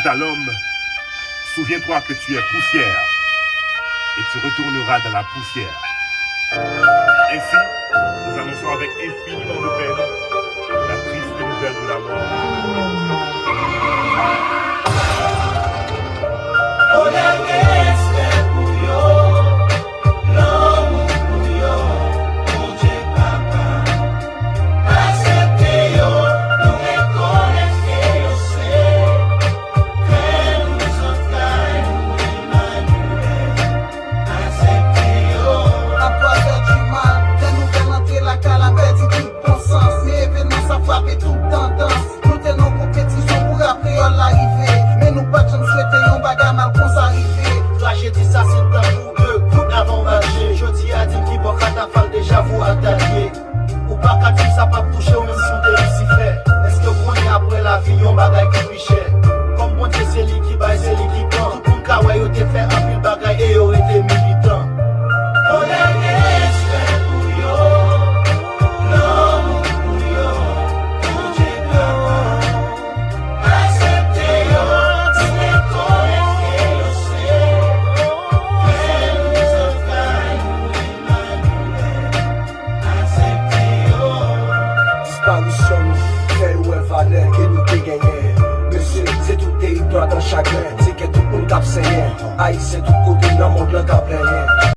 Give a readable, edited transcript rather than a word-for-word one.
disent à l'homme, souviens-toi que tu es poussière et tu retourneras dans la poussière. Ainsi, nous annonçons avec infiniment de peine la triste nouvelle de la mort. Ou pas qu'à tout ça pas toucher ou même si on te Lucifer. Est-ce que vous connaissez après la vie yon bagay qui plus cher? Comme bon Dieu c'est lui qui baille, c'est lui qui prend. Tout le kawaii yo te fait un pile bagay et yo été militant. On a respect pour yo, l'homme pour yo, mon Dieu papa. Acceptez yo, si les connaît que yo c'est. Fais nous en gagne, disparition nous fait ou un valeur que nous te gagné. Monsieur, c'est tout territoire dans chacun, c'est que tout le monde cap saigné. Haïtien tout côté dans le monde le cap rien.